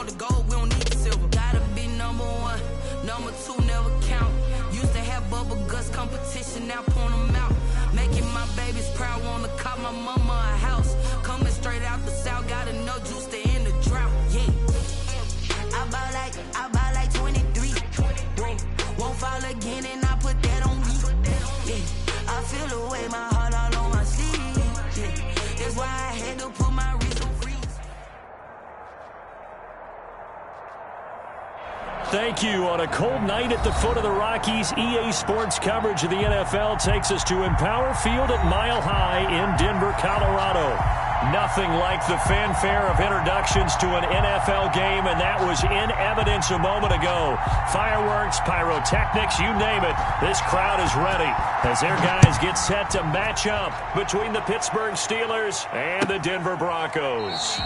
want the gold, we don't need the silver. Gotta be number one, number two never count. Used to have bubble guts competition, now point them out. Making my babies proud, wanna call my mama a house. Coming straight out the south, got enough juice to end the drought. Yeah, I buy like 23. Whoa, won't fall again, and I put that on me. Yeah, I feel the way, my heart all on my sleeve. Yeah, that's why I had to put my wrist on freeze. Thank you. On a cold night at the foot of the Rockies, EA Sports coverage of the NFL takes us to Empower Field at Mile High in Denver, Colorado. Nothing like the fanfare of introductions to an NFL game, and that was in evidence a moment ago. Fireworks, pyrotechnics, you name it. This crowd is ready as their guys get set to match up between the Pittsburgh Steelers and the Denver Broncos.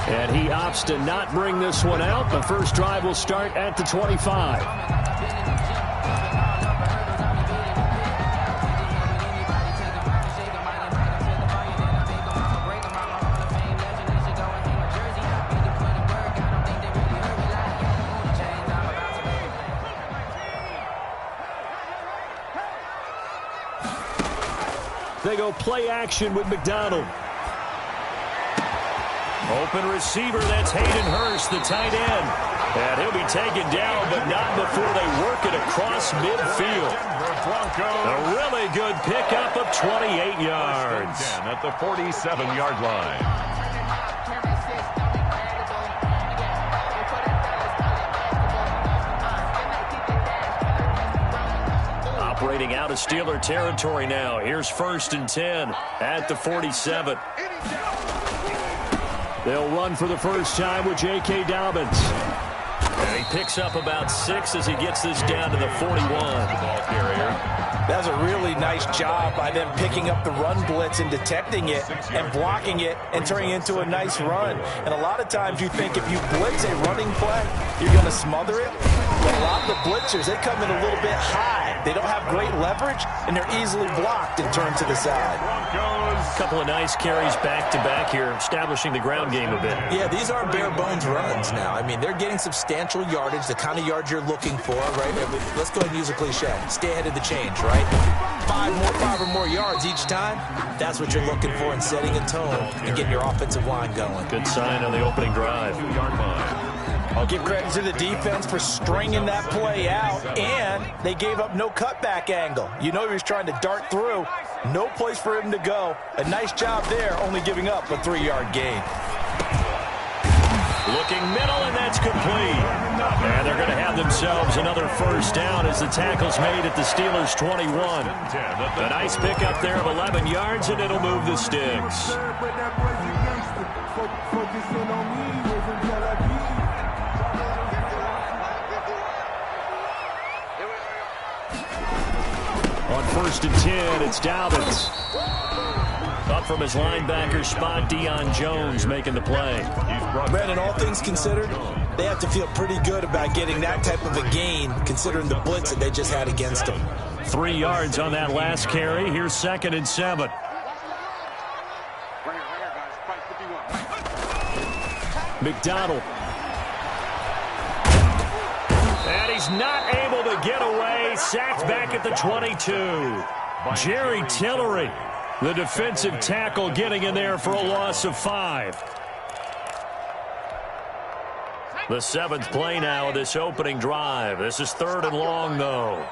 And he opts to not bring this one out. The first drive will start at the 25. They go play action with McDonald. Open receiver, that's Hayden Hurst, the tight end. And he'll be taken down, but not before they work it across midfield. A really good pickup of 28 yards. At the 47-yard line. Operating out of Steeler territory now. Here's 1st and 10 at the 47. They'll run for the first time with J.K. Dobbins. And he picks up about 6 as he gets this down to the 41. That's a really nice job by them picking up the run blitz and detecting it and blocking it and turning it into a nice run. And a lot of times you think if you blitz a running play, you're going to smother it. But a lot of the blitzers, they come in a little bit high. They don't have great leverage, and they're easily blocked and turned to the side. A couple of nice carries back-to-back here, establishing the ground game a bit. Yeah, these aren't bare-bones runs now. I mean, they're getting substantial yardage, the kind of yards you're looking for, right? Let's go ahead and use a cliche. Stay ahead of the change, right? Five or more yards each time. That's what you're looking for in setting a tone and getting your offensive line going. Good sign on the opening drive. I'll give credit to the defense for stringing that play out, and they gave up no cutback angle. You know he was trying to dart through. No place for him to go. A nice job there, only giving up a 3-yard gain. Looking middle, and that's complete. And they're going to have themselves another first down as the tackle's made at the Steelers' 21. A nice pickup there of 11 yards, and it'll move the sticks. On 1st and 10, it's Dobbins. Up from his linebacker spot, Deion Jones making the play. Brandon, all things considered, they have to feel pretty good about getting that type of a gain, considering the blitz that they just had against them. 3 yards on that last carry. Here's 2nd and 7. McDonald. And he's not able to get away. Sacked back at the 22. Jerry Tillery, the defensive tackle, getting in there for a loss of 5. The 7th play now of this opening drive. This is 3rd and long, though.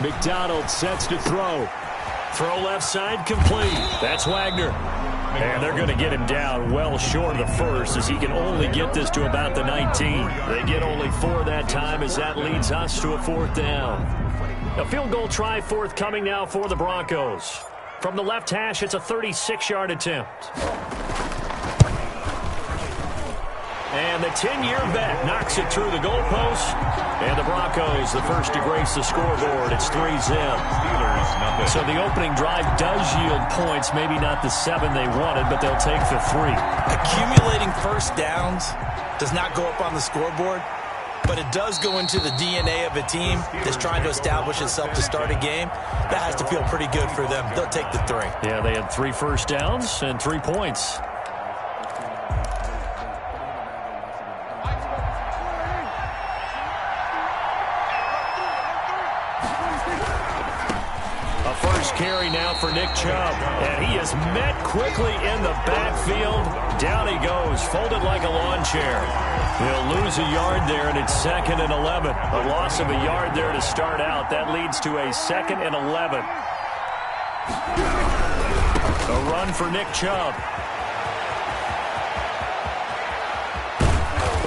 McDonald sets to throw. Throw left side, complete. That's Wagner. And they're going to get him down well short of the first as he can only get this to about the 19. They get only 4 that time as that leads us to a 4th down. A field goal try forthcoming now for the Broncos. From the left hash, it's a 36-yard attempt. And the 10-year bet knocks it through the goalpost. And the Broncos, the first to grace the scoreboard. It's 3-zip. So the opening drive does yield points. Maybe not the 7 they wanted, but they'll take the 3. Accumulating first downs does not go up on the scoreboard. but it does go into the DNA of a team that's trying to establish itself to start a game. That has to feel pretty good for them. They'll take the 3. Yeah, they had 3 first downs and 3 points. Carry now for Nick Chubb, and he is met quickly in the backfield. Down he goes, folded like a lawn chair. He'll lose a yard there, and it's 2nd and 11. A loss of a yard there to start out. That leads to a 2nd and 11. A run for Nick Chubb.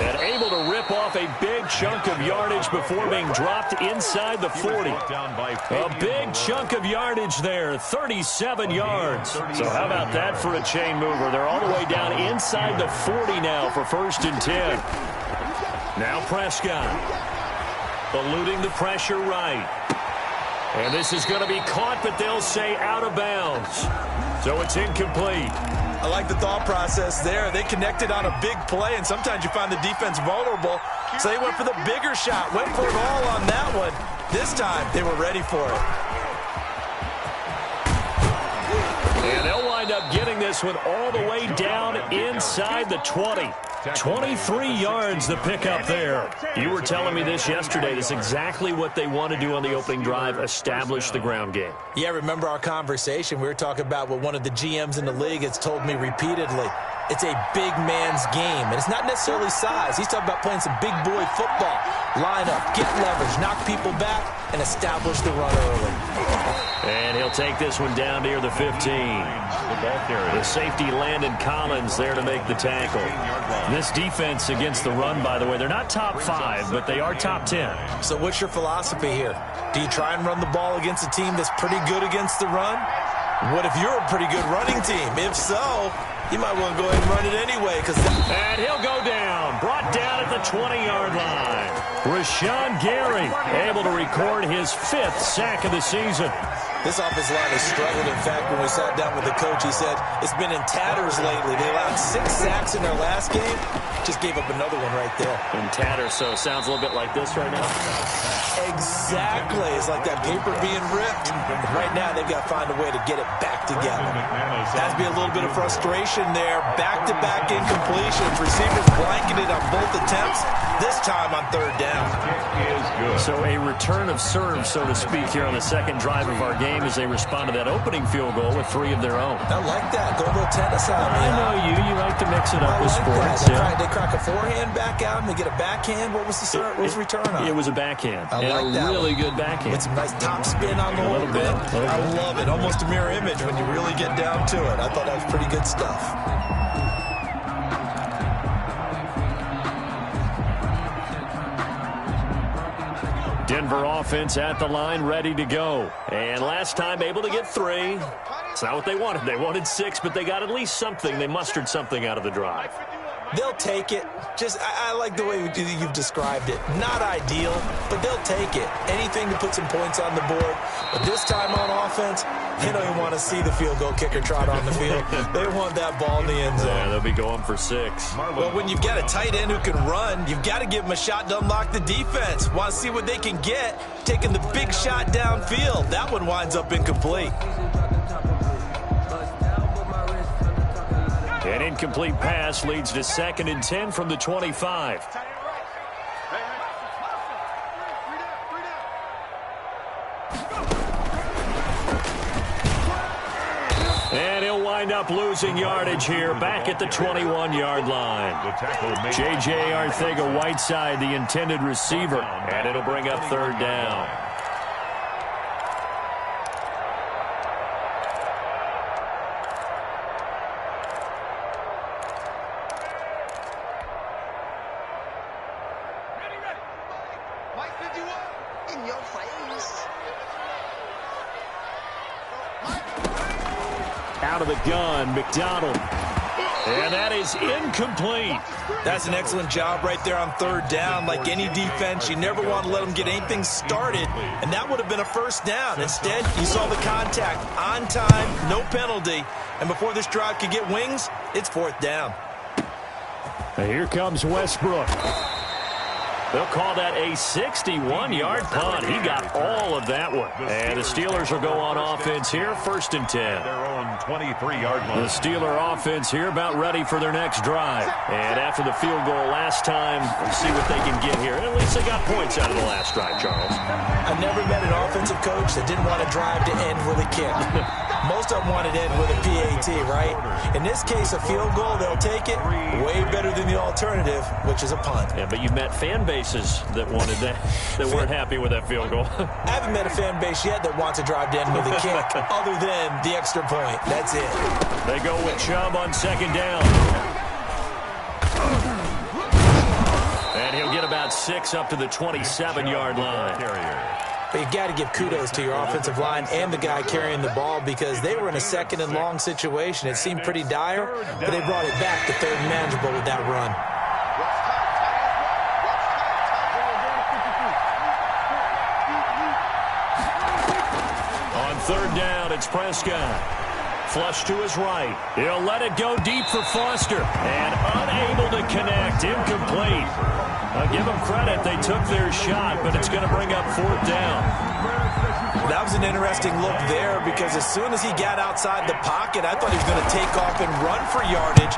And able to rip off a big chunk of yardage before being dropped inside the 40. A big chunk of yardage there, 37 yards. So how about that for a chain mover? They're all the way down inside the 40 now for 1st and 10. Now Prescott, eluding the pressure right. And this is going to be caught, but they'll say out of bounds. So it's incomplete. I like the thought process there. They connected on a big play, and sometimes you find the defense vulnerable. So they went for the bigger shot, went for it all on that one. This time, they were ready for it. And they'll wind up getting this one all the way down inside the 20. 23 yards the pickup there. You were telling me this yesterday. This is exactly what they want to do on the opening drive, establish the ground game. Yeah, remember our conversation? We were talking about what one of the GMs in the league has told me repeatedly. It's a big man's game, and it's not necessarily size. He's talking about playing some big boy football. Line up, get leverage, knock people back, and establish the run early. And he'll take this one down near the 15. The safety Landon Collins there to make the tackle. This defense against the run, by the way, they're not top 5, but they are top 10. So what's your philosophy here? Do you try and run the ball against a team that's pretty good against the run? What if you're a pretty good running team? If so, you might want to go ahead and run it anyway. And he'll go down. Brought down at the 20-yard line. Rashawn Gary able to record his 5th sack of the season. This offensive line has struggled. In fact, when we sat down with the coach, he said it's been in tatters lately. They allowed 6 sacks in their last game. Just gave up another one right there. In tatters, so it sounds a little bit like this right now. Exactly. It's like that paper being ripped. Right now, they've got to find a way to get it back together. Has to be a little bit of frustration there. Back-to-back incompletions. Receivers blanketed on both attempts. This time on 3rd down. So a return of serve, so to speak, here on the 2nd drive of our game as they respond to that opening field goal with 3 of their own. I like that. Go a little tennis on me. I know you. You like to mix it up with sports. They crack a forehand back out and they get a backhand. What was the return on? It was a backhand. I like that. Really good backhand. With some nice top spin on the whole bit. I love it. Almost a mirror image when you really get down to it. I thought that was pretty good stuff. Denver offense at the line, ready to go. And last time able to get 3. It's not what they wanted. They wanted 6, but they got at least something. They mustered something out of the drive. They'll take it. I like the way you've described it. Not ideal, but they'll take it. Anything to put some points on the board. But this time on offense, they don't even want to see the field goal kicker trot on the field. They want that ball in the end zone. Yeah, they'll be going for 6. Well, when you've got a tight end who can run, you've got to give them a shot to unlock the defense. Want to see what they can get, taking the big shot downfield. That one winds up incomplete. An incomplete pass leads to 2nd and 10 from the 25. And he'll wind up losing yardage here back at the 21-yard line. J.J. Arcega-Whiteside, the intended receiver, and it'll bring up 3rd down. Out of the gun, McDonald. And that is incomplete. That's an excellent job right there on 3rd down. Like any defense, you never want to let them get anything started, and that would have been a 1st down. Instead, you saw the contact on time, no penalty, and before this drive could get wings, it's 4th down. And here comes Westbrook. They'll call that a 61-yard punt. He got all of that one. And the Steelers will go on offense here, 1st and 10. Their own 23-yard line. The Steeler offense here about ready for their next drive. And after the field goal last time, we'll see what they can get here. At least they got points out of the last drive, Charles. I never met an offensive coach that didn't want a drive to end with a kick. Most of them wanted to end with a PAT, right? In this case, a field goal, they'll take it. Way better than the alternative, which is a punt. Yeah, but you met fan bases that wanted that, that weren't happy with that field goal. I haven't met a fan base yet that wants a drive to end with a kick, other than the extra point. That's it. They go with Chubb on 2nd down. And he'll get about 6 up to the 27-yard line. But you got to give kudos to your offensive line and the guy carrying the ball because they were in a 2nd and long situation. It seemed pretty dire, but they brought it back to 3rd and manageable with that run. On 3rd down, it's Prescott. Flush to his right. He'll let it go deep for Foster. And unable to connect. Incomplete. I'll give them credit. They took their shot, but it's going to bring up 4th down. That was an interesting look there because as soon as he got outside the pocket, I thought he was going to take off and run for yardage.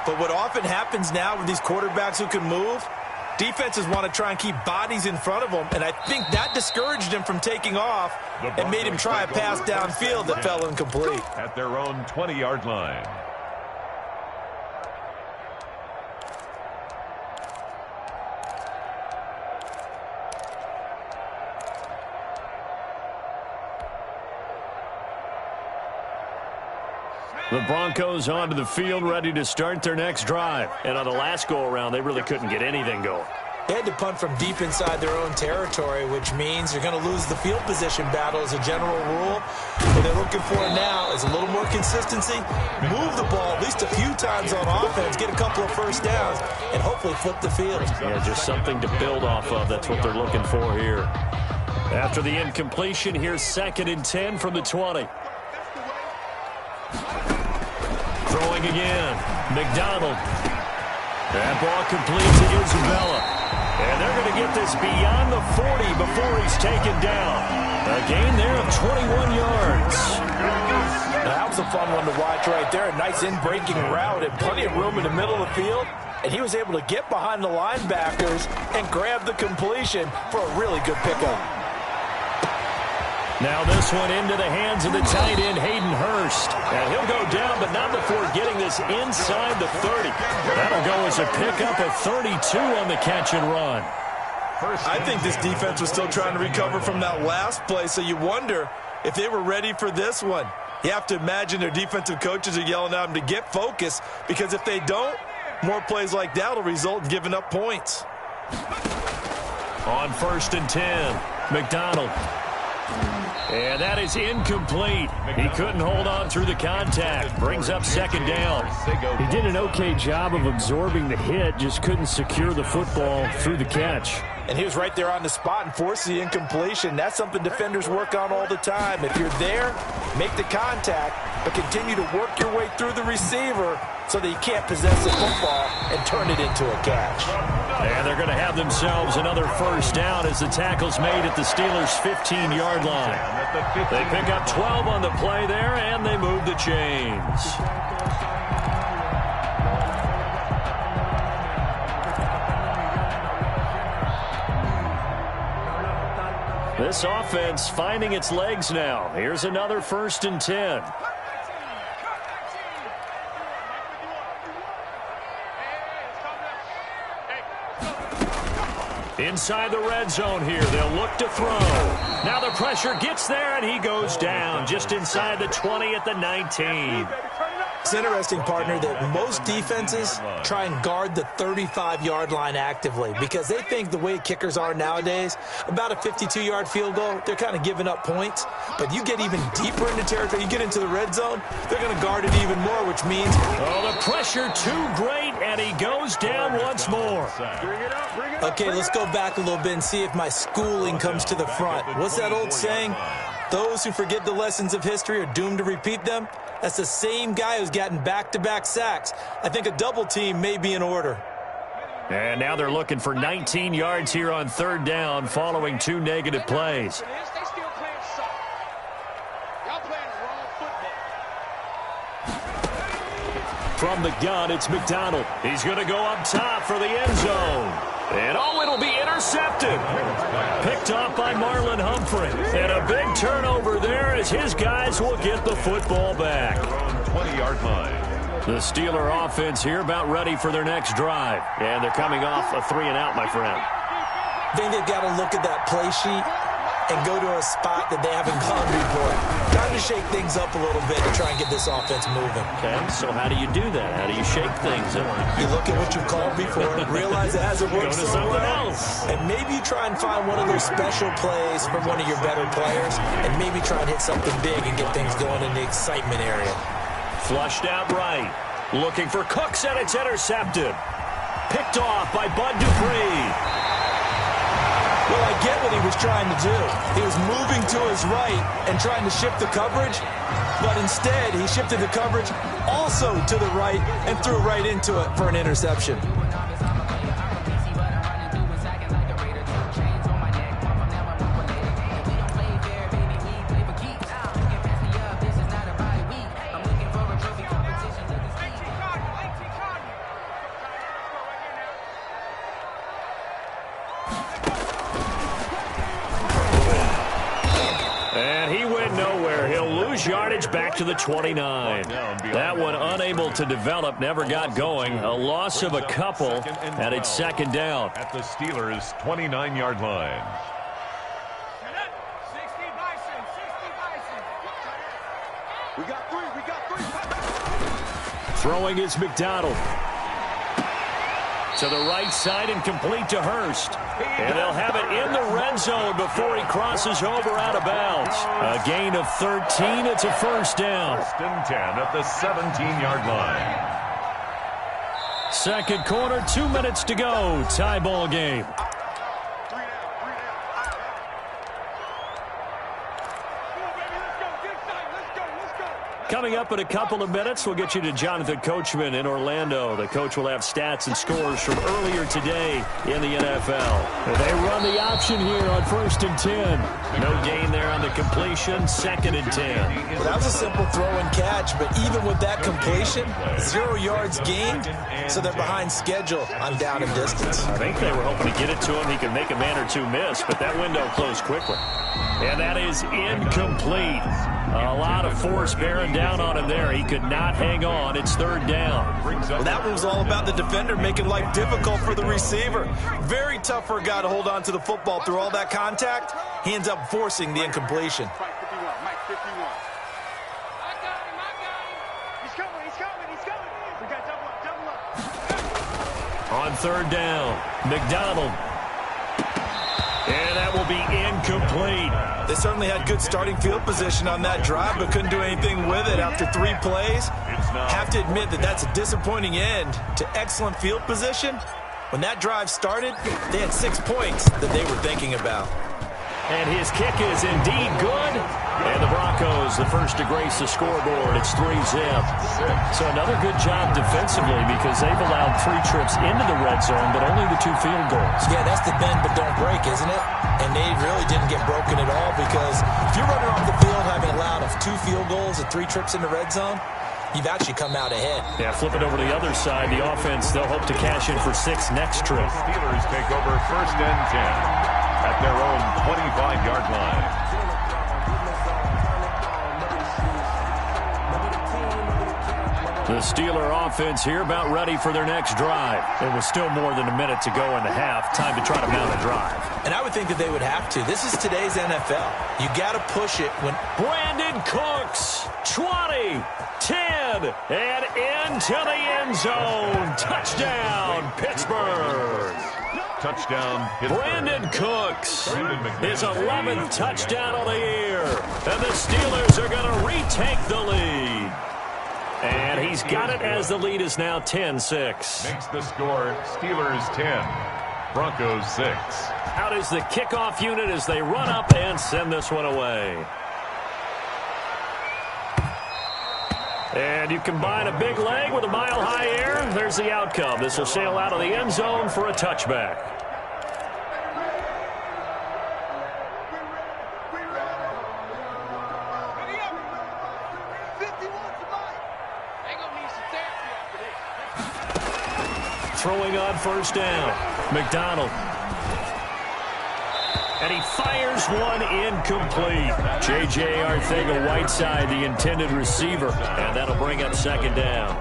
But what often happens now with these quarterbacks who can move, defenses want to try and keep bodies in front of them, and I think that discouraged him from taking off and made him try a pass downfield that fell incomplete. At their own 20-yard line. The Broncos onto the field, ready to start their next drive. And on the last go-around, they really couldn't get anything going. They had to punt from deep inside their own territory, which means you're going to lose the field position battle as a general rule. What they're looking for now is a little more consistency, move the ball at least a few times on offense, get a couple of first downs, and hopefully flip the field. Yeah, just something to build off of. That's what they're looking for here. After the incompletion, here's 2nd and 10 from the 20. Throwing again. McDonald. That ball complete to Isabella. And they're going to get this beyond the 40 before he's taken down. A gain there of 21 yards. That was a fun one to watch right there. A nice in-breaking route and plenty of room in the middle of the field. And he was able to get behind the linebackers and grab the completion for a really good pickup. Now this one into the hands of the tight end, Hayden Hurst. And he'll go down, but not before getting this inside the 30. That'll go as a pickup of 32 on the catch and run. I think this defense was still trying to recover from that last play, so you wonder if they were ready for this one. You have to imagine their defensive coaches are yelling at them to get focused, because if they don't, more plays like that will result in giving up points. On 1st and 10, McDonald. And that is incomplete. He couldn't hold on through the contact. Brings up 2nd down. He did an okay job of absorbing the hit, just couldn't secure the football through the catch. And he was right there on the spot and forced the incompletion. That's something defenders work on all the time. If you're there, make the contact, but continue to work your way through the receiver so that you can't possess the football and turn it into a catch. And they're going to have themselves another 1st down as the tackle's made at the Steelers' 15-yard line. They pick up 12 on the play there, and they move the chains. This offense finding its legs now. Here's another 1st and 10. Inside the red zone here, they'll look to throw. Now the pressure gets there, and he goes down just inside the 20 at the 19. It's interesting, partner, that most defenses try and guard the 35-yard line actively because they think the way kickers are nowadays, about a 52-yard field goal, they're kind of giving up points. But you get even deeper into territory, you get into the red zone, they're going to guard it even more, which means... Oh, the pressure too great, and he goes down once more. Okay, let's go back a little bit and see if my schooling comes to the front. What's that old saying? Those who forget the lessons of history are doomed to repeat them. That's the same guy who's gotten back-to-back sacks. I think a double team may be in order. And now they're looking for 19 yards here on third down following 2 negative plays. From the gun, it's McDonald. He's going to go up top for the end zone. And it'll be intercepted. Picked off by Marlon Humphrey. And a big turnover there as his guys will get the football back. 20-yard line. The Steeler offense here about ready for their next drive. And they're coming off a 3-and-out, my friend. I think they've got to look at that play sheet and go to a spot that they haven't gone before. Time to shake things up a little bit to try and get this offense moving. Okay, so how do you do that? How do you shake things up? You look at what you've called before, realize it hasn't worked Go to so something well, else. and maybe you try and find one of those special plays from one of your better players, and maybe try and hit something big and get things going in the excitement area. Flushed out right. Looking for Cooks, and it's intercepted. Picked off by Bud Dupree. Well, I get what he was trying to do. He was moving to his right and trying to shift the coverage, but instead he shifted the coverage also to the right and threw right into it for an interception. Yardage back to the 29. That one unable to develop, never got going. A loss of a couple, and it's second down. At the Steelers' 29-yard line. Throwing is McDonald. To the right side and complete to Hurst. And they'll have it in the red zone before he crosses over out of bounds. A gain of 13. It's a first down. First and 10 at the 17-yard line. Second quarter, 2 minutes to go. Tie ball game. Coming up in a couple of minutes, we'll get you to Jonathan Coachman in Orlando. The coach will have stats and scores from earlier today in the NFL. They run the option here on 1st and 10. No gain there on the completion, 2nd and 10. Well, that was a simple throw and catch, but even with that completion, 0 yards gained, so they're behind schedule on down and distance. I think they were hoping to get it to him. He could make a man or two miss, but that window closed quickly. And that is incomplete. A lot of force bearing down on him there. He could not hang on. It's third down. Well, that one was all about the defender making life difficult for the receiver. Very tough for a guy to hold on to the football through all that contact. He ends up forcing the incompletion. On third down, McDonald. And that will be incomplete. They certainly had good starting field position on that drive, but couldn't do anything with it after 3 plays. Have to admit that that's a disappointing end to excellent field position. When that drive started, they had 6 points that they were thinking about. And his kick is indeed good. And the Broncos, the first to grace the scoreboard. It's 3-zip. So another good job defensively because they've allowed 3 trips into the red zone, but only the 2 field goals. Yeah, that's the bend but don't break, isn't it? And they really didn't get broken at all because if you're running off the field having allowed 2 field goals and 3 trips in the red zone, you've actually come out ahead. Yeah, flip it over to the other side. The offense, they'll hope to cash in for 6 next trip. The Steelers take over 1st and 10 at their own 25-yard line. The Steeler offense here about ready for their next drive. It was still more than a minute to go in the half. Time to try to mount a drive. And I would think that they would have to. This is today's NFL. You got to push it when... Brandon Cooks, 20, 10, and into the end zone. Touchdown, Pittsburgh. Touchdown, Pittsburgh. Brandon Cooks, his 11th touchdown of the year. And the Steelers are going to retake the lead. And he's got it as the lead is now 10-6. Makes the score Steelers 10, Broncos 6. Out is the kickoff unit as they run up and send this one away. And you combine a big leg with a mile-high air, there's the outcome. This will sail out of the end zone for a touchback. Throwing on first down, McDonald. And he fires one incomplete. J.J. Arcega-Whiteside, the intended receiver. And that'll bring up second down.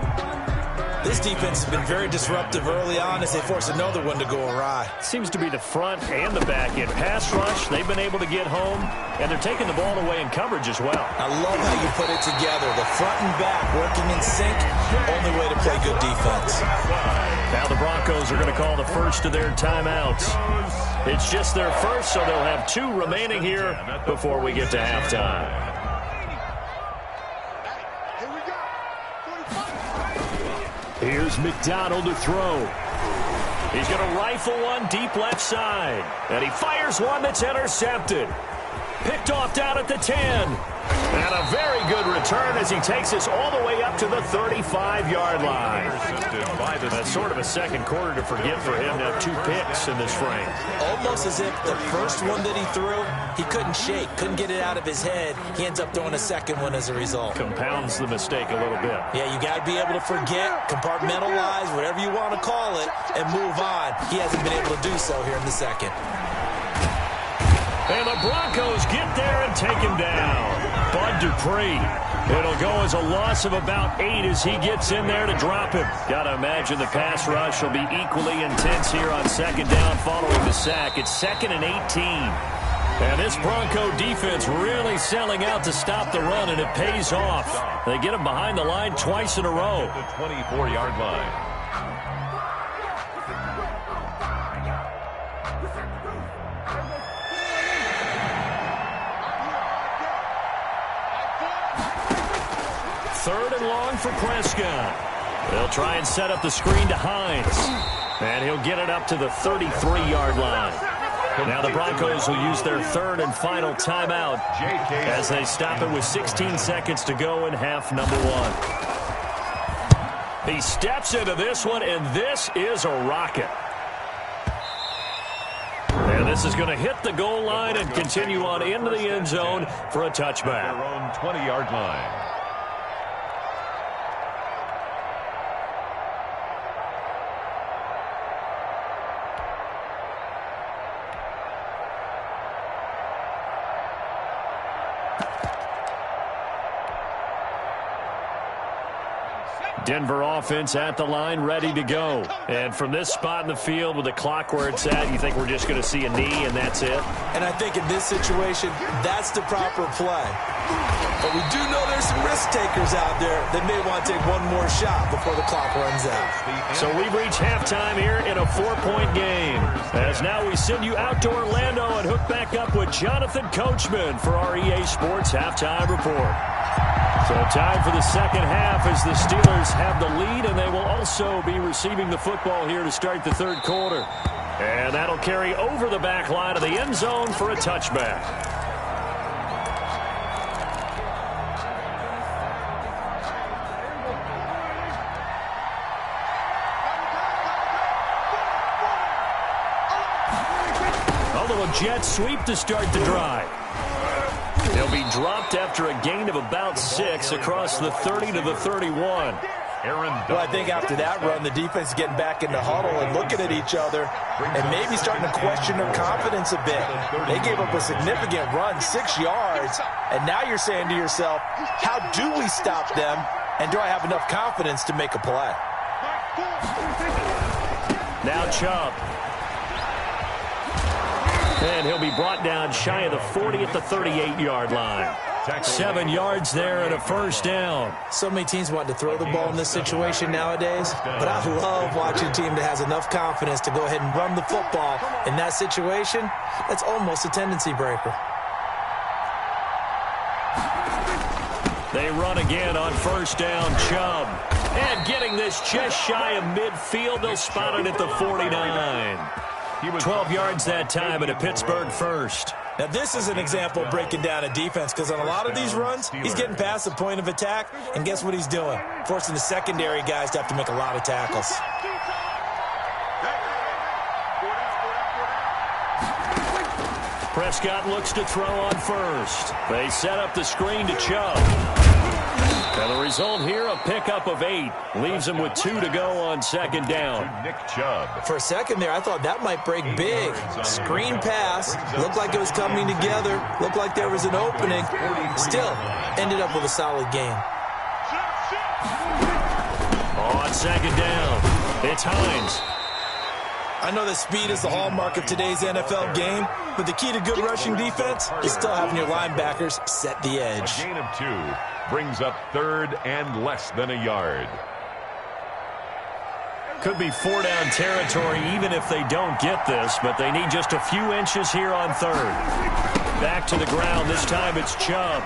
This defense has been very disruptive early on as they force another one to go awry. Seems to be the front and the back end. Pass rush, they've been able to get home, and they're taking the ball away in coverage as well. I love how you put it together. The front and back working in sync, only way to play good defense. Now the Broncos are going to call the first of their timeouts. It's just their first, so they'll have 2 remaining here before we get to halftime. Here's McDonald to throw. He's going to rifle one deep left side. And he fires one that's intercepted. Picked off down at the 10. And a very good return as he takes us all the way up to the 35-yard line. That's sort of a second quarter to forget for him. Now 2 picks in this frame. Almost as if the first one that he threw, he couldn't shake, couldn't get it out of his head. He ends up throwing a second one as a result. Compounds the mistake a little bit. Yeah, you got to be able to forget, compartmentalize, whatever you want to call it, and move on. He hasn't been able to do so here in the second. And the Broncos get there and take him down. Bud Dupree. It'll go as a loss of about 8 as he gets in there to drop him. Got to imagine the pass rush will be equally intense here on second down following the sack. It's 2nd and 18. And this Bronco defense really selling out to stop the run, and it pays off. They get him behind the line twice in a row. The 24-yard line. Third and long for Prescott. They'll try and set up the screen to Hines. And he'll get it up to the 33-yard line. Now the Broncos will use their 3rd and final timeout as they stop it with 16 seconds to go in half number 1. He steps into this one, and this is a rocket. And this is going to hit the goal line and continue on into the end zone for a touchback. Their own 20-yard line. Denver offense at the line, ready to go. And from this spot in the field with the clock where it's at, you think we're just going to see a knee and that's it? And I think in this situation, that's the proper play. But we do know there's some risk takers out there that may want to take one more shot before the clock runs out. So we've reached halftime here in a 4-point game. As now we send you out to Orlando and hook back up with Jonathan Coachman for our EA Sports Halftime Report. So time for the second half as the Steelers have the lead, and they will also be receiving the football here to start the third quarter. And that'll carry over the back line of the end zone for a touchback. A little jet sweep to start the drive. They'll be dropped after a gain of about 6 across the 30 to the 31. Well, I think after that run, the defense is getting back in the huddle and looking at each other and maybe starting to question their confidence a bit. They gave up a significant run, 6 yards, and now you're saying to yourself, how do we stop them, and do I have enough confidence to make a play? Now Chubb. And he'll be brought down shy of the 40 at the 38-yard line. 7 yards there and a first down. So many teams want to throw the ball in this situation nowadays, but I love watching a team that has enough confidence to go ahead and run the football. In that situation, that's almost a tendency breaker. They run again on first down, Chubb. And getting this just shy of midfield, they'll spot it at the 49. 12 yards that time and a Pittsburgh first. Now, this is an example of breaking down a defense, because on a lot of these runs, he's getting past the point of attack, and guess what he's doing? Forcing the secondary guys to have to make a lot of tackles. Prescott looks to throw on first. They set up the screen to Chubb. And the result here, a pickup of 8. Leaves him with 2 to go on second down. Nick Chubb. For a second there, I thought that might break big. Screen pass. Looked like it was coming together. Looked like there was an opening. Still, ended up with a solid game. On second down, it's Hines. I know that speed is the hallmark of today's NFL game, but the key to good rushing defense is still having your linebackers set the edge. A gain of 2 brings up 3rd and less than a yard. Could be 4-down territory even if they don't get this, but they need just a few inches here on 3rd. Back to the ground. This time it's Chubb.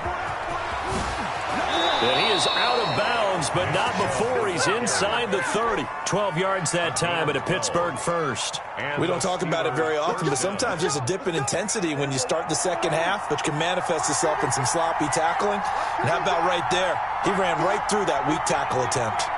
And he is out of bounds, but not before he's inside the 30. 12 yards that time at a Pittsburgh first. We don't talk about it very often, but sometimes there's a dip in intensity when you start the second half, which can manifest itself in some sloppy tackling. And how about right there? He ran right through that weak tackle attempt.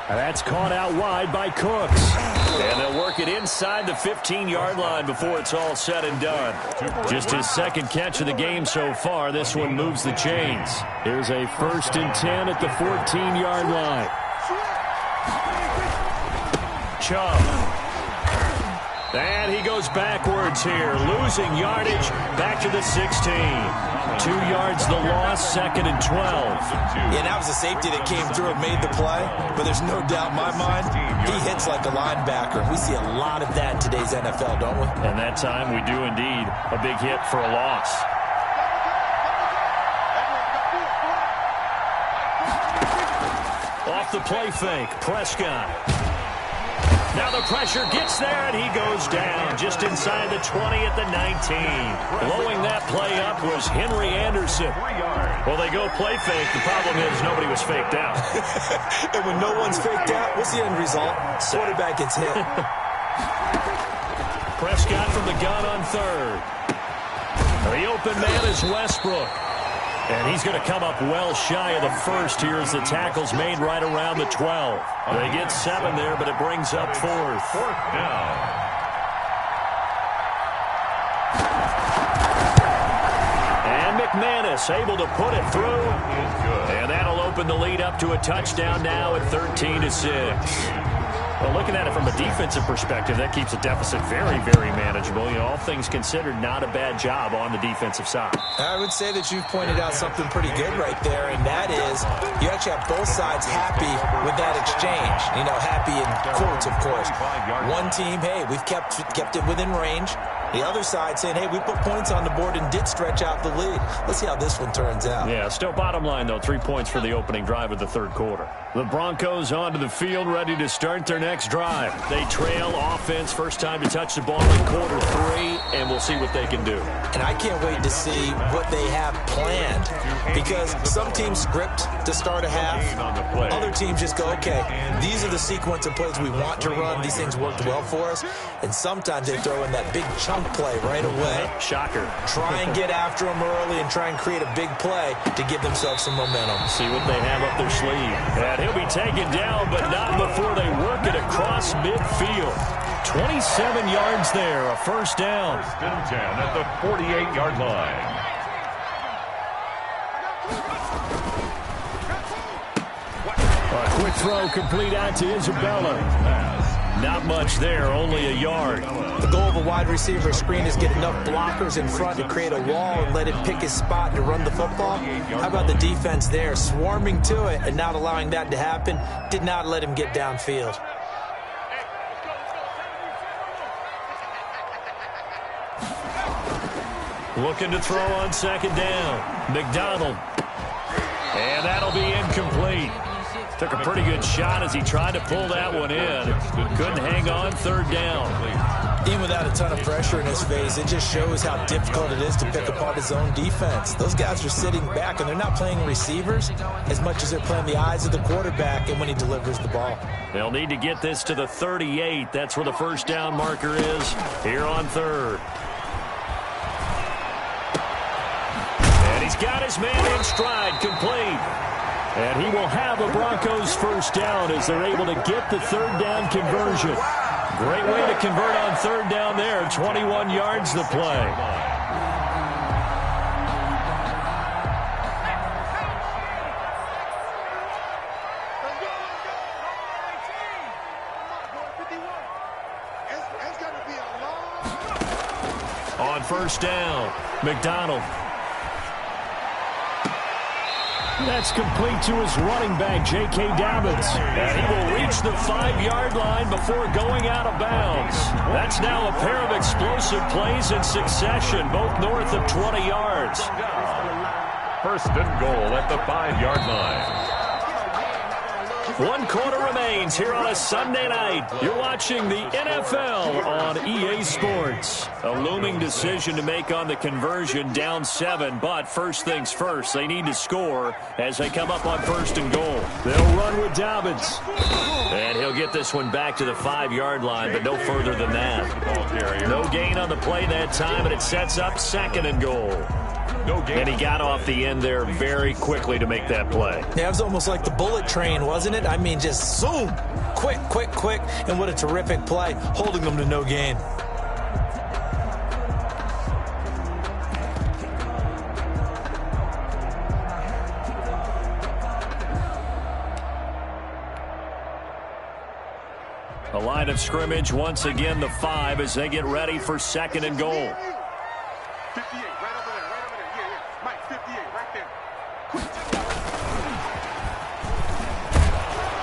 And that's caught out wide by Cooks. And they'll work it inside the 15-yard line before it's all said and done. Just his second catch of the game so far. This one moves the chains. Here's a 1st and 10 at the 14-yard line. Chubb. And he goes backwards here, losing yardage back to the 16. 2 yards the loss, 2nd and 12. Yeah, that was a safety that came through and made the play, but there's no doubt in my mind, he hits like a linebacker. We see a lot of that in today's NFL, don't we? And that time we do indeed. A big hit for a loss. Off the play fake, Prescott. Now the pressure gets there, and he goes down just inside the 20 at the 19. Blowing that play up was Henry Anderson. Well, they go play fake. The problem is nobody was faked out. And when no one's faked out, what's the end result? Quarterback gets hit. Prescott from the gun on 3rd. The open man is Westbrook. And he's going to come up well shy of the 1st here as the tackle's made right around the 12. They get 7 there, but it brings up 4th. 4th down. And McManus able to put it through. And that'll open the lead up to a touchdown now at 13-6. Well, looking at it from a defensive perspective, that keeps the deficit very, very manageable. You know, all things considered, not a bad job on the defensive side. I would say that you've pointed out something pretty good right there, and that is you actually have both sides happy with that exchange. You know, happy in quotes, of course. One team, hey, we've kept it within range. The other side saying, hey, we put points on the board and did stretch out the lead. Let's see how this one turns out. Yeah, still bottom line, though, 3 points for the opening drive of the 3rd quarter. The Broncos onto the field, ready to start their next drive. They trail offense, first time to touch the ball in quarter 3, and we'll see what they can do. And I can't wait to see what they have planned, because some teams script to start a half. Other teams just go, okay, these are the sequence of plays we want to run. These things worked well for us. And sometimes they throw in that big chunk play right away. Shocker. Try and get after them early and try and create a big play to give themselves some momentum. See what they have up their sleeve. And he'll be taken down, but not before they work it across midfield. 27 yards there, a 1st down. 1st and 10 at the 48-yard line. A quick throw complete out to Isabella. Not much there, only a yard. The goal of a wide receiver screen is get enough blockers in front to create a wall and let him pick his spot to run the football. How about the defense there, swarming to it and not allowing that to happen? Did not let him get downfield. Looking to throw on 2nd down. McDonald. And that'll be incomplete. Took a pretty good shot as he tried to pull that one in. Couldn't hang on 3rd down. Even with without a ton of pressure in his face, it just shows how difficult it is to pick apart his own defense. Those guys are sitting back, and they're not playing receivers as much as they're playing the eyes of the quarterback and when he delivers the ball. They'll need to get this to the 38. That's where the first down marker is here on third. And he's got his man in stride, complete. And he will have a Broncos first down as they're able to get the third down conversion. Great way to convert on third down there. 21 yards the play. On first down, McDonald. That's complete to his running back, J.K. Dobbins. And he will reach the 5-yard line before going out of bounds. That's now a pair of explosive plays in succession, both north of 20 yards. First and goal at the 5-yard line. 1 quarter remains here on a Sunday night. You're watching the NFL on EA Sports. A looming decision to make on the conversion, down 7. But first things first, they need to score as they come up on first and goal. They'll run with Dobbins. And he'll get this one back to the 5-yard line, but no further than that. No gain on the play that time, and it sets up second and goal. And he got off the end there very quickly to make that play. Yeah, it was almost like the bullet train, wasn't it? I mean, just zoom. Quick, quick, quick. And what a terrific play, holding them to no gain. A line of scrimmage, once again the 5 as they get ready for second and goal. 58, right over there, right over there. Yeah. Mike, 58, right there.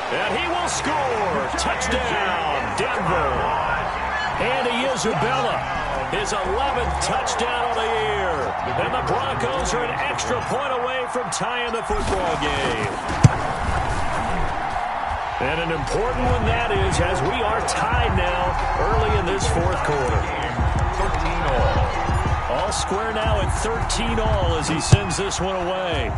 And he will score. Touchdown, Denver. Andy Isabella, his 11th touchdown of the year. And the Broncos are an extra point away from tying the football game. And an important one that is, as we are tied now early in this fourth quarter. 13 all. All square now at 13 all as he sends this one away.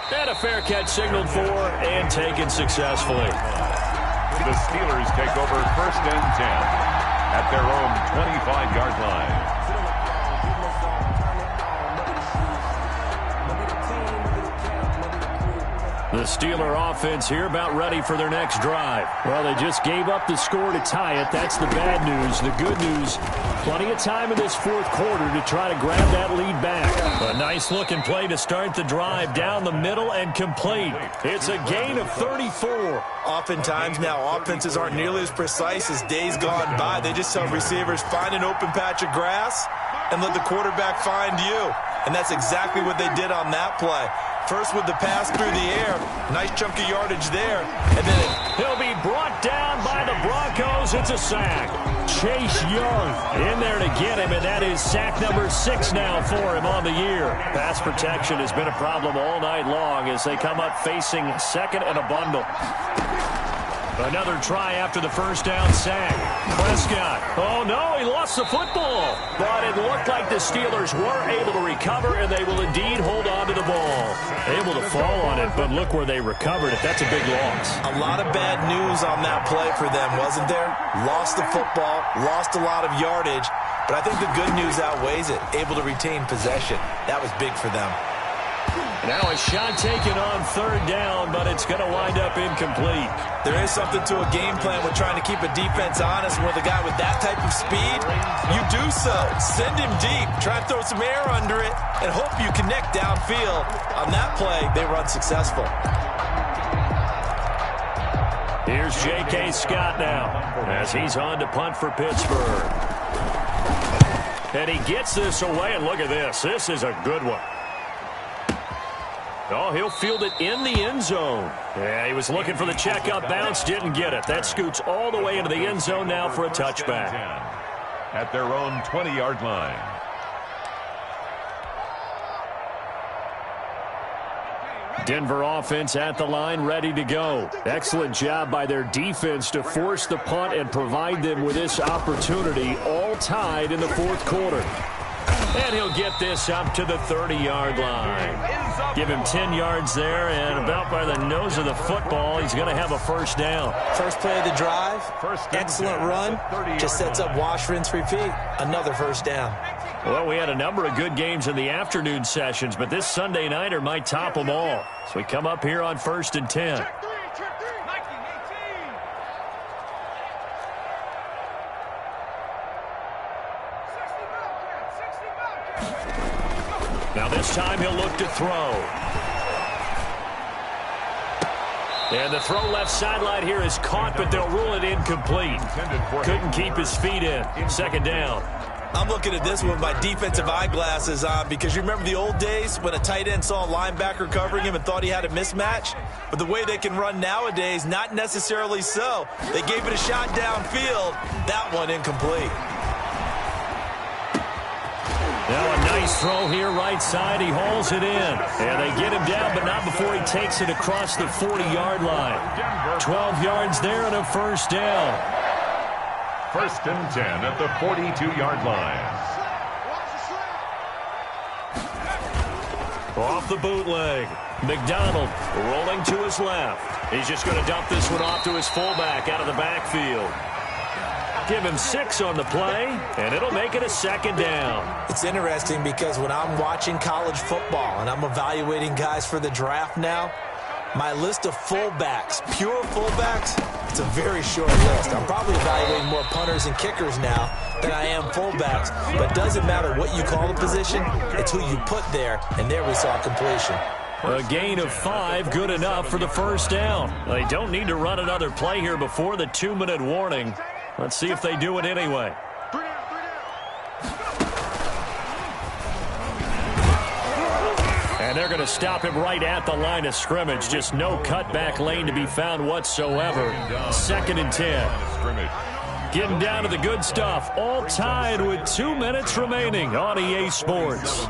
And a fair catch signaled for and taken successfully. The Steelers take over first and 10 at their own 25-yard line. The Steeler offense here about ready for their next drive. Well, they just gave up the score to tie it. That's the bad news. The good news, plenty of time in this fourth quarter to try to grab that lead back. A nice-looking play to start the drive down the middle and complete. It's a gain of 34. Oftentimes now, offenses aren't nearly as precise as days gone by. They just tell receivers, find an open patch of grass and let the quarterback find you. And that's exactly what they did on that play. First with the pass through the air. Nice chunk of yardage there. And then he'll be brought down by the Broncos. It's a sack. Chase Young in there to get him, and that is sack number 6 now for him on the year. Pass protection has been a problem all night long as they come up facing second and a bundle. Another try after the first down sack. Prescott. Oh, no, he lost the football. But it looked like the Steelers were able to recover, and they will indeed hold on to the ball. Able to fall on it, but look where they recovered it. That's a big loss. A lot of bad news on that play for them, wasn't there? Lost the football, lost a lot of yardage, but I think the good news outweighs it. Able to retain possession. That was big for them. Now a shot taken on third down, but it's going to wind up incomplete. There is something to a game plan with trying to keep a defense honest. And with a guy with that type of speed, you do so. Send him deep. Try and throw some air under it and hope you connect downfield. On that play, they run successful. Here's J.K. Scott now as he's on to punt for Pittsburgh. And he gets this away, and look at this. This is a good one. Oh, he'll field it in the end zone. Yeah, he was looking for the check-up bounce, didn't get it. That scoots all the way into the end zone now for a touchback. At their own 20-yard line. Denver offense at the line, ready to go. Excellent job by their defense to force the punt and provide them with this opportunity, all tied in the fourth quarter. And he'll get this up to the 30-yard line. Give him 10 yards there, and about by the nose of the football, he's going to have a first down. First play of the drive, excellent run, just sets up wash, rinse, repeat. Another first down. Well, we had a number of good games in the afternoon sessions, but this Sunday nighter might top them all. So we come up here on 1st and 10. Now this time he'll look to throw. And the throw left sideline here is caught, but they'll rule it incomplete. Couldn't keep his feet in. Second down. I'm looking at this with my defensive eyeglasses on because you remember the old days when a tight end saw a linebacker covering him and thought he had a mismatch? But the way they can run nowadays, not necessarily so. They gave it a shot downfield. That one incomplete. Now a nice throw here right side. He hauls it in. And they get him down, but not before he takes it across the 40-yard line. 12 yards there and a first down. 1st and 10 at the 42-yard line. Off the bootleg. McDonald rolling to his left. He's just going to dump this one off to his fullback out of the backfield. Give him 6 on the play, and it'll make it a second down. It's interesting because when I'm watching college football and I'm evaluating guys for the draft now, my list of fullbacks, pure fullbacks, it's a very short list. I'm probably evaluating more punters and kickers now than I am fullbacks. But it doesn't matter what you call the position, it's who you put there, and there we saw completion. A gain of 5, good enough for the first down. They don't need to run another play here before the 2-minute warning. Let's see if they do it anyway. And they're going to stop him right at the line of scrimmage. Just no cutback lane to be found whatsoever. 2nd and 10. Getting down to the good stuff. All tied with 2 minutes remaining on EA Sports.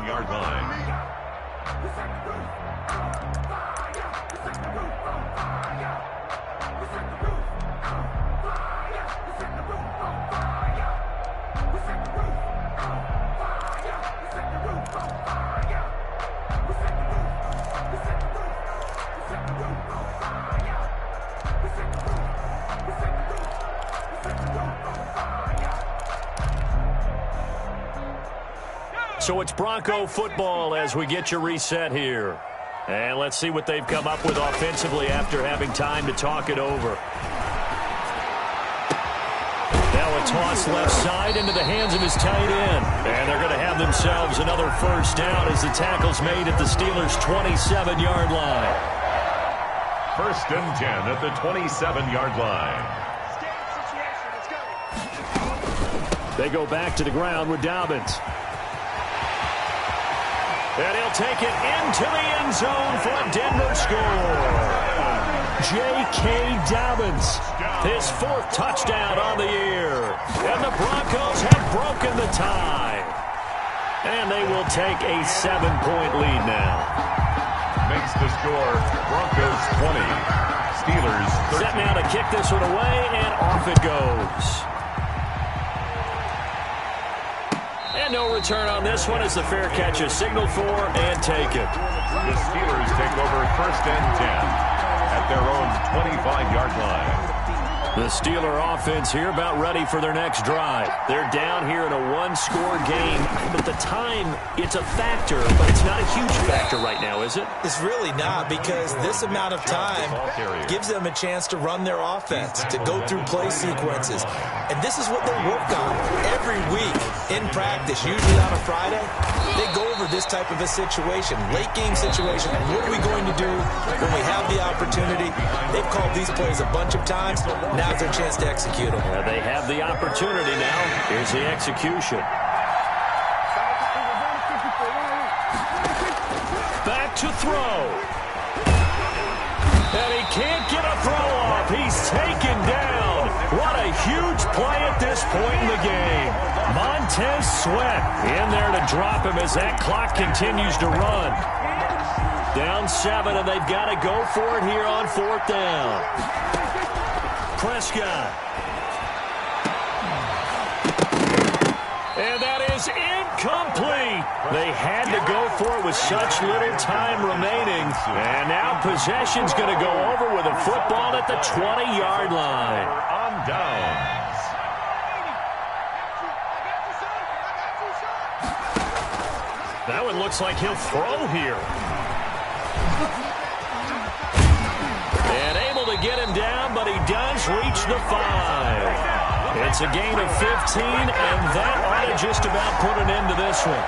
So it's Bronco football as we get you reset here. And let's see what they've come up with offensively after having time to talk it over. Now a toss left side into the hands of his tight end. And they're going to have themselves another first down as the tackle's made at the Steelers' 27-yard line. 1st and 10 at the 27-yard line. They go back to the ground with Dobbins. And he'll take it into the end zone for a Denver score. J.K. Dobbins, his 4th touchdown on the year. And the Broncos have broken the tie. And they will take a 7-point lead now. Makes the score Broncos 20, Steelers 13. Set now to kick this one away, and off it goes. And no return on this one as the fair catch is signaled for and taken. The Steelers take over 1st and 10 at their own 25-yard line. The Steeler offense here about ready for their next drive. They're down here in a 1-score game, but the time, it's a factor, but it's not a huge factor right now, is it? It's really not, because this amount of time gives them a chance to run their offense, to go through play sequences. And this is what they work on every week in practice, usually on a Friday. They go over this type of a situation, late game situation. What are we going to do when we have the opportunity? They've called these plays a bunch of times. Now's their chance to execute them. They have the opportunity now. Here's the execution. Back to throw. And he can't get a throw off. He's taken down. What a huge play at this point in the game. Montez Sweat in there to drop him as that clock continues to run. Down 7, and they've got to go for it here on 4th down. Prescott. And that is incomplete. They had to go for it with such little time remaining. And now possession's going to go over with a football at the 20-yard line. On downs. That one looks like he'll throw here. And able to get him down, but he does reach the 5. It's a gain of 15, and that ought to just about put an end to this one.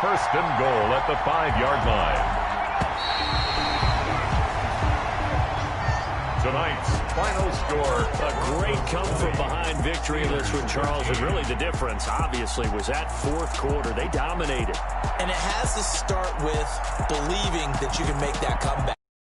1st and goal at the 5-yard line. Tonight's final score. A great come-from-behind victory in this one, Charles. And really the difference, obviously, was that 4th quarter. They dominated. And it has to start with believing that you can make that comeback.